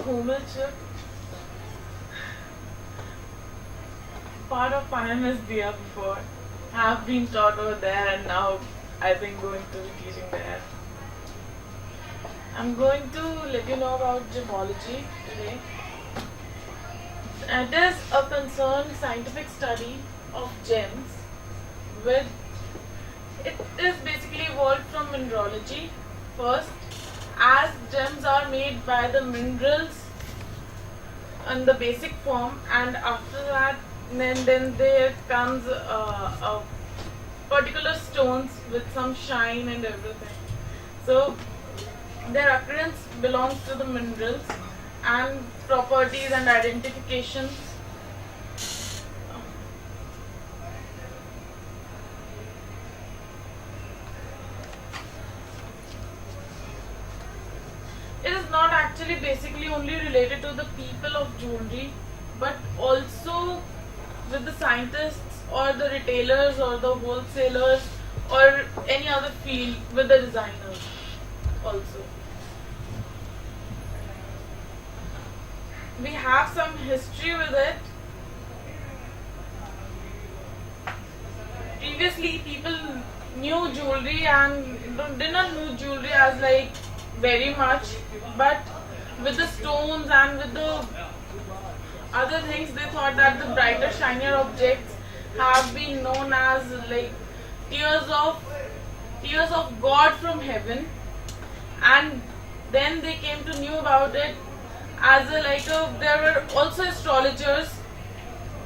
Hummel chip. Part of Panam is there before. Have been taught over there, and now I think going to be teaching there. I'm going to let you know about gemology today. It is a concerned scientific study of gems. It is basically evolved from mineralogy first, as gems are made by the minerals in the basic form, and after that then there comes a particular stones with some shine and everything. So their occurrence belongs to the minerals and properties and identifications. It is not actually basically only related to the people of jewelry, but also with the scientists or the retailers or the wholesalers or any other field with the designers also. We have some history with it. Previously, people knew jewelry and did not know jewelry as like very much, but with the stones and with the other things, they thought that the brighter, shinier objects have been known as like tears of God from heaven, and then they came to know about it as there were also astrologers.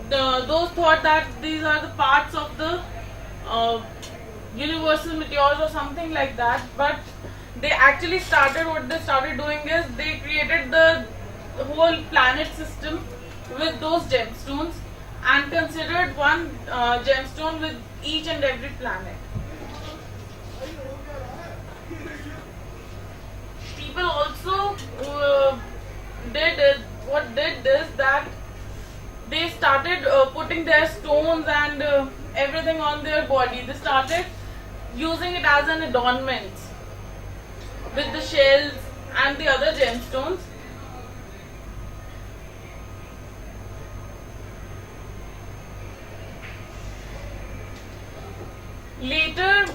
Those thought that these are the parts of the universal meteors or something like that, but they actually what they started doing is they created the whole planet system with those gemstones and considered one gemstone with each and every planet. People also did this that they started putting their stones and everything on their body. They started using it as an adornment with the shells and the other gemstones. Later,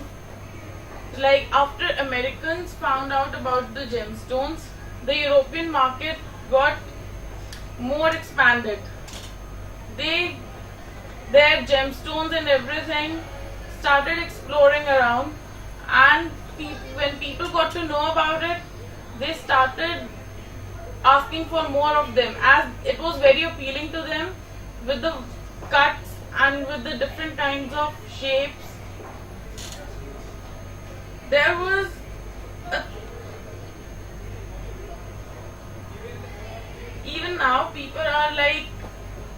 after Americans found out about the gemstones, the European market got more expanded. Their gemstones and everything started exploring around, and when people got to know about it, they started asking for more of them, as it was very appealing to them with the cuts and with the different kinds of shapes. There was even now people are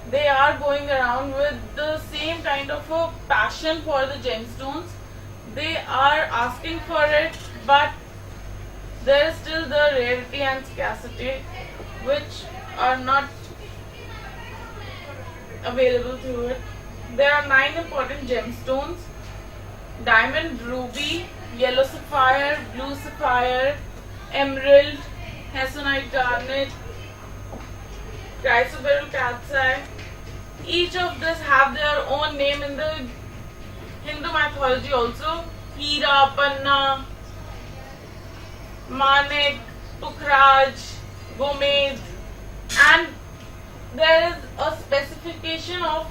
they are going around with the same kind of a passion for the gemstones. They are asking for it, but there is still the rarity and scarcity which are not available through it. There are 9 important gemstones: diamond, ruby, yellow sapphire, blue sapphire, emerald, hessonite garnet, chrysoberyl cat's eye. Each of these have their own name in the Hindu mythology also. Hira, Panna, Manik, Pukhraj, Gomed, and there is a specification of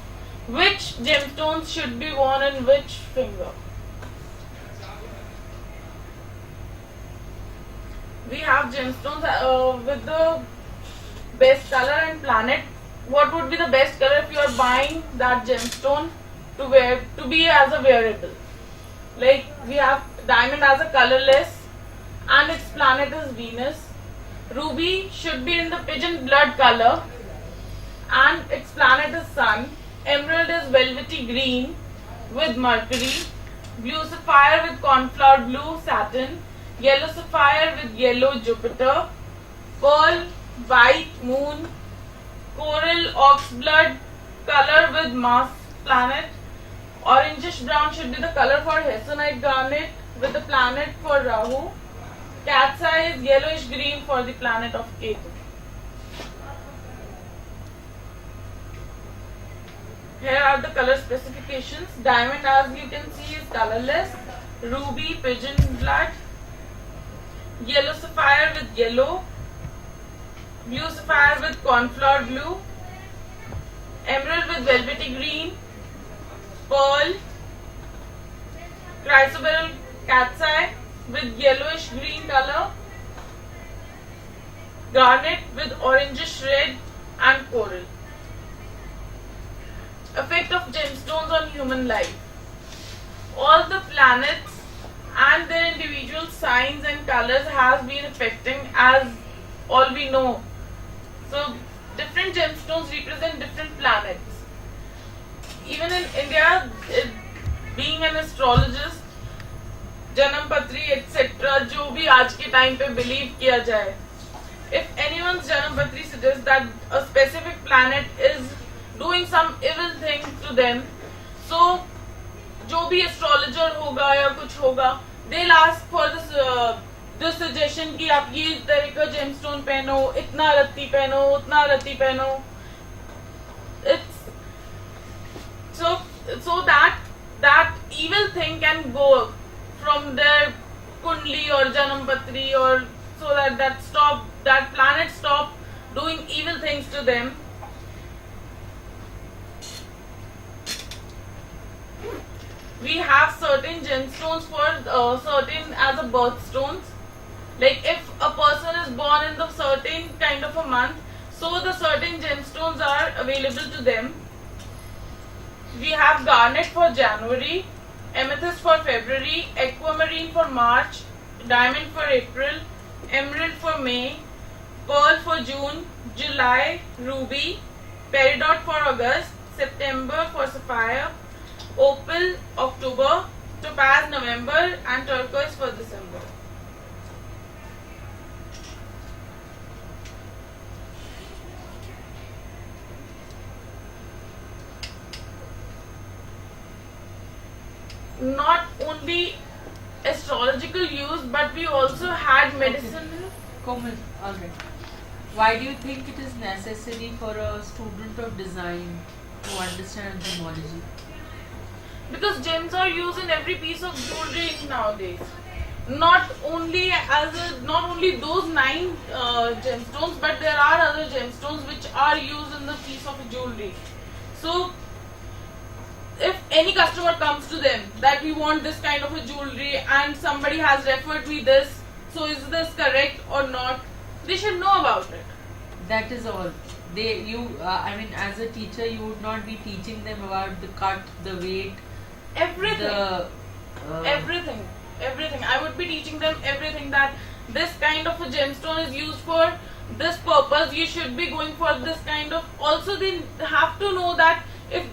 which gemstones should be worn in which finger. We have gemstones with the best color and planet. What would be the best color if you are buying that gemstone to wear, to be as a wearable? We have diamond as a colorless and its planet is Venus. Ruby should be in the pigeon blood color and its planet is Sun. Emerald is velvety green with Mercury. Blue sapphire with cornflower blue, Saturn. Yellow sapphire with yellow, Jupiter. Pearl, white, Moon. Coral, oxblood color with Mars planet. Orangish brown should be the color for hessonite garnet with the planet for Rahu. Cat's eye is yellowish green for the planet of Ketu. Here are the color specifications. Diamond, as you can see, is colorless. Ruby, pigeon blood. Yellow sapphire with yellow. Blue sapphire with cornflower blue. Emerald with velvety green. Pearl. Chrysoberyl cat's eye with yellowish green color. Garnet with orangish red and coral. Effect of gemstones on human life. All the planets and their individual signs and colors has been affecting, as all we know. So different gemstones represent different planets. Even in India, being an astrologist, जन्म पत्री etc. जो भी आज के time पे believe किया जाए, if anyone's जन्म पत्री suggests that a specific planet is doing some evil thing to them, so जो भी astrologer होगा या कुछ होगा, they'll ask for this suggestion कि आप ये तरह का gemstone पहनो, इतना रत्ती पहनो, उतना रत्ती पहनो. It's so that evil thing can go from their kundli or janam patri, or so that planet stop doing evil things to them. We have certain gemstones for certain as a birthstones. Like if a person is born in the certain kind of a month, so the certain gemstones are available to them. We have garnet for January, amethyst for February, aquamarine for March, diamond for April, emerald for May, pearl for June, July, ruby, peridot for August, September for sapphire, opal October, topaz November, and turquoise for December. Not only astrological use, but we also had medicinal. Komal, alright. Why do you think it is necessary for a student of design to understand gemology? Because gems are used in every piece of jewelry nowadays. Not only those 9 gemstones, but there are other gemstones which are used in the piece of jewelry. So if any customer comes to them that we want this kind of a jewelry and somebody has referred me this, so is this correct or not, they should know about it. That is all. As a teacher, you would not be teaching them about the cut, the weight, everything. Everything. I would be teaching them everything, that this kind of a gemstone is used for this purpose. You should be going for this kind of. Also, they have to know that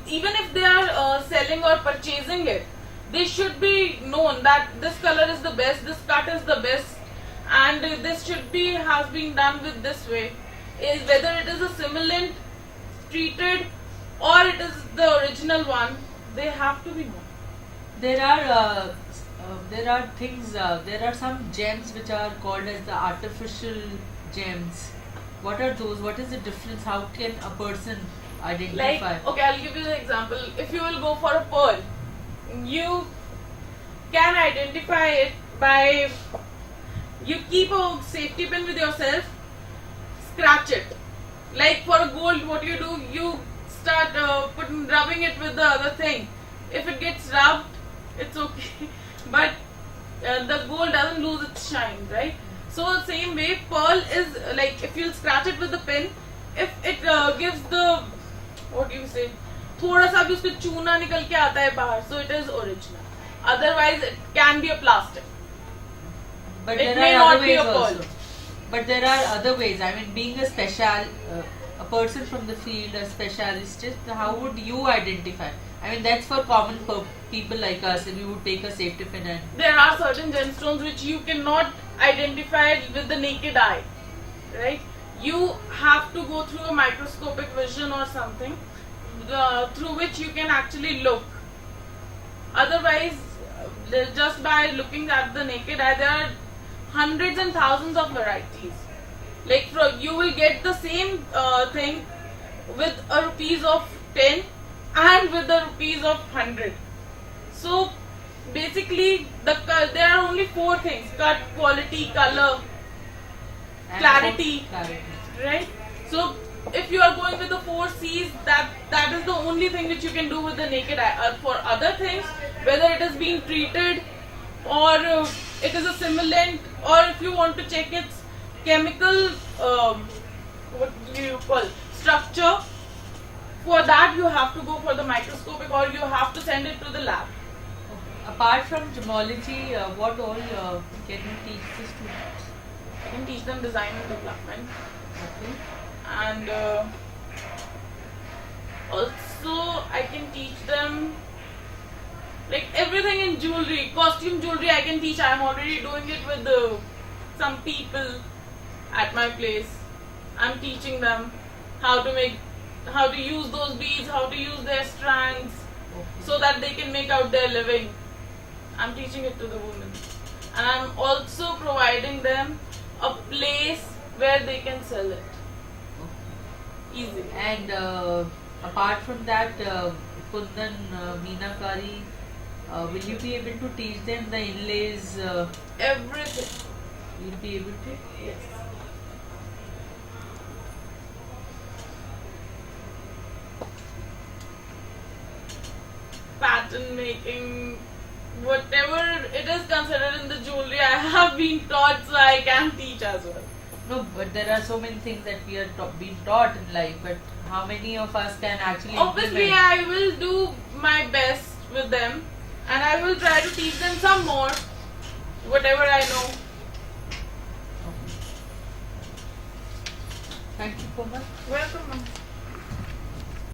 even if they are selling or purchasing it, they should be known that this color is the best, this cut is the best, and this has been done with this way. Whether it is a simulant treated or it is the original one, they have to be known. There are things. There are some gems which are called as the artificial gems. What are those? What is the difference? How can a person identify? Like, okay, I'll give you the example. If you will go for a pearl, you can identify it by, you keep a safety pin with yourself, scratch it. Like for a gold, what you do, you start rubbing it with the other thing. If it gets rubbed, it's okay, but the gold doesn't lose its shine, right? So the same way, pearl is like, if you scratch it with the pin, if it gives the, what do you say, थोड़ा सा भी उसका चूना निकल के आता है बाहर, so it is original. Otherwise, it can be a plastic. But it there may are not other be a ways pearl. also. But there are other ways. I mean, being a person from the field, a specialist, how would you identify? I mean, that's for common people like us. If you would take a safety pin and... There are certain gemstones which you cannot identify with the naked eye, right? You have to go through a microscopic vision or something through which you can actually look. Otherwise, just by looking at the naked eye, there are hundreds and thousands of varieties. Like you will get the same thing with a piece of 10 and with the rupees of 100. So basically there are only 4 things: cut, quality, color, And clarity. Clarity. Right? So if you are going with the 4 C's, that is the only thing which you can do with the naked eye. For other things, whether it is being treated or it is a simulant, or if you want to check its chemical what do you call structure, for that you have to go for the microscopic, or you have to send it to the lab. Apart from gemology, what all can you teach the students? I can teach them design and development, Okay. and also I can teach them like everything in jewelry, costume jewelry. I can teach. I am already doing it with some people at my place. I'm teaching them how to use those beads, how to use their strands, Okay. so that they can make out their living. I'm teaching it to the women, and I'm also providing them a place where they can sell it easily. And apart from that, Kundan, Meenakari, will you be able to teach them the inlays? Everything. You'll be able to? Yes. Pattern making, whatever it is considered in the jewelry, I have been taught, so I can teach as well. No, but there are so many things that we are being taught in life, but how many of us can actually Obviously, implement? I will do my best with them, and I will try to teach them some more, whatever I know. Thank you so much. Welcome, ma'am.